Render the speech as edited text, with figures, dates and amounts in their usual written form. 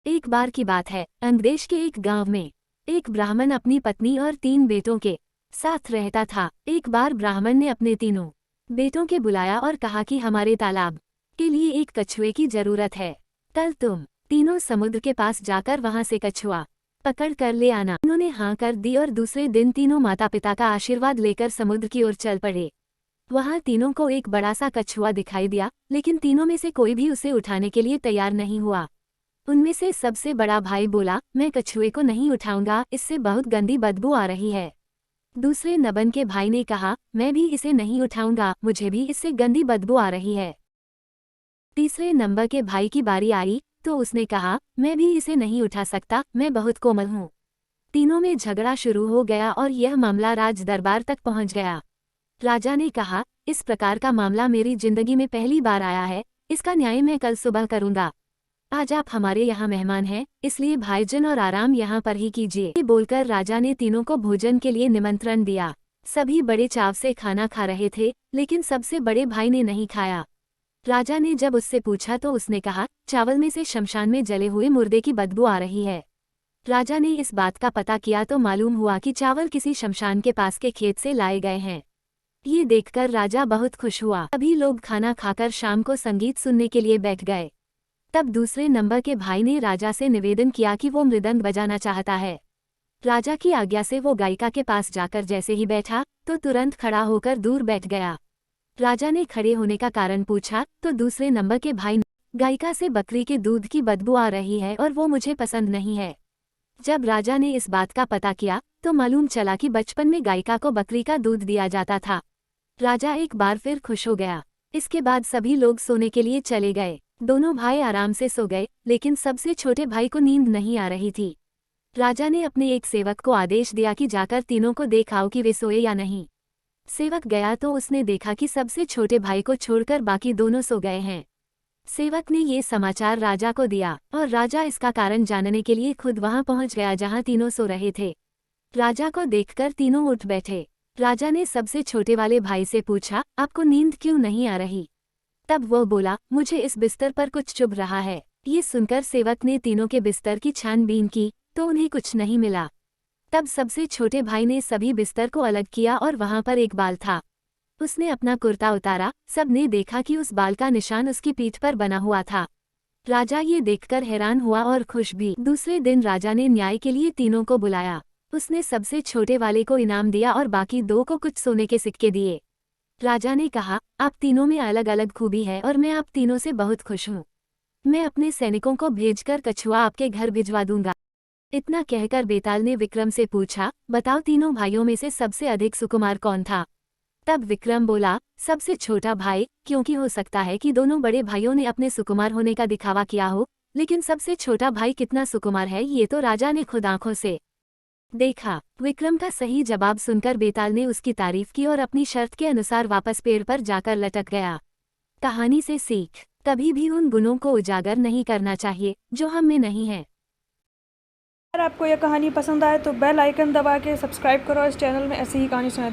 एक बार की बात है, अंग्रेज के एक गांव में एक ब्राह्मण अपनी पत्नी और 3 बेटों के साथ रहता था। एक बार ब्राह्मण ने अपने तीनों बेटों के बुलाया और कहा कि हमारे तालाब के लिए एक कछुए की जरूरत है। कल तुम तीनों समुद्र के पास जाकर वहां से कछुआ पकड़ कर ले आना। उन्होंने हाँ कर दी और दूसरे दिन तीनों माता पिता का आशीर्वाद लेकर समुद्र की ओर चल पड़े। वहां तीनों को एक बड़ा सा कछुआ दिखाई दिया, लेकिन तीनों में से कोई भी उसे उठाने के लिए तैयार नहीं हुआ। उनमें से सबसे बड़ा भाई बोला, मैं कछुए को नहीं उठाऊंगा, इससे बहुत गंदी बदबू आ रही है। दूसरे नबन के भाई ने कहा, मैं भी इसे नहीं उठाऊंगा, मुझे भी इससे गंदी बदबू आ रही है। तीसरे नंबर के भाई की बारी आई तो उसने कहा, मैं भी इसे नहीं उठा सकता, मैं बहुत कोमल हूँ। तीनों में झगड़ा शुरू हो गया और यह मामला राज दरबार तक पहुंच गया। राजा ने कहा, इस प्रकार का मामला मेरी जिंदगी में पहली बार आया है, इसका न्याय मैं कल सुबह करूंगा। आज आप हमारे यहाँ मेहमान हैं, इसलिए भाईजन और आराम यहाँ पर ही कीजिए। ये बोलकर राजा ने तीनों को भोजन के लिए निमंत्रण दिया। सभी बड़े चाव से खाना खा रहे थे, लेकिन सबसे बड़े भाई ने नहीं खाया। राजा ने जब उससे पूछा तो उसने कहा, चावल में से शमशान में जले हुए मुर्दे की बदबू आ रही है। राजा ने इस बात का पता किया तो मालूम हुआ कि चावल किसी शमशान के पास के खेत से लाए गए हैं। ये देखकर राजा बहुत खुश हुआ। सभी लोग खाना खाकर शाम को संगीत सुनने के लिए बैठ गए। तब दूसरे नंबर के भाई ने राजा से निवेदन किया कि वो मृदंग बजाना चाहता है। राजा की आज्ञा से वो गायिका के पास जाकर जैसे ही बैठा तो तुरंत खड़ा होकर दूर बैठ गया। राजा ने खड़े होने का कारण पूछा तो दूसरे नंबर के भाई ने, गायिका से बकरी के दूध की बदबू आ रही है और वो मुझे पसंद नहीं है। जब राजा ने इस बात का पता किया तो मालूम चला कि बचपन में गायिका को बकरी का दूध दिया जाता था। राजा एक बार फिर खुश हो गया। इसके बाद सभी लोग सोने के लिए चले गए। दोनों भाई आराम से सो गए, लेकिन सबसे छोटे भाई को नींद नहीं आ रही थी। राजा ने अपने एक सेवक को आदेश दिया कि जाकर तीनों को देख आओ कि वे सोए या नहीं। सेवक गया तो उसने देखा कि सबसे छोटे भाई को छोड़कर बाकी दोनों सो गए हैं। सेवक ने ये समाचार राजा को दिया और राजा इसका कारण जानने के लिए खुद वहां पहुंच गया जहां तीनों सो रहे थे। राजा को देखकर तीनों उठ बैठे। राजा ने सबसे छोटे वाले भाई से पूछा, आपको नींद क्यों नहीं आ रही? तब वो बोला, मुझे इस बिस्तर पर कुछ चुभ रहा है। ये सुनकर सेवक ने तीनों के बिस्तर की छानबीन की तो उन्हें कुछ नहीं मिला। तब सबसे छोटे भाई ने सभी बिस्तर को अलग किया और वहां पर एक बाल था। उसने अपना कुर्ता उतारा, सबने देखा कि उस बाल का निशान उसकी पीठ पर बना हुआ था। राजा ये देखकर हैरान हुआ और खुश भी। दूसरे दिन राजा ने न्याय के लिए तीनों को बुलाया। उसने सबसे छोटे वाले को इनाम दिया और बाकी 2 को कुछ सोने के सिक्के दिए। राजा ने कहा, आप तीनों में अलग अलग खूबी है और मैं आप तीनों से बहुत खुश हूँ। मैं अपने सैनिकों को भेजकर कछुआ आपके घर भिजवा दूंगा। इतना कहकर बेताल ने विक्रम से पूछा, बताओ तीनों भाइयों में से सबसे अधिक सुकुमार कौन था? तब विक्रम बोला, सबसे छोटा भाई, क्योंकि हो सकता है कि दोनों बड़े भाइयों ने अपने सुकुमार होने का दिखावा किया हो, लेकिन सबसे छोटा भाई कितना सुकुमार है ये तो राजा ने खुद आंखों से देखा। विक्रम का सही जवाब सुनकर बेताल ने उसकी तारीफ की और अपनी शर्त के अनुसार वापस पेड़ पर जाकर लटक गया। कहानी से सीख, कभी भी उन गुणों को उजागर नहीं करना चाहिए जो हम में नहीं है। अगर आपको यह कहानी पसंद आए तो बेल आइकन दबा के सब्सक्राइब करो इस चैनल में ऐसी ही कहानी सुनाए।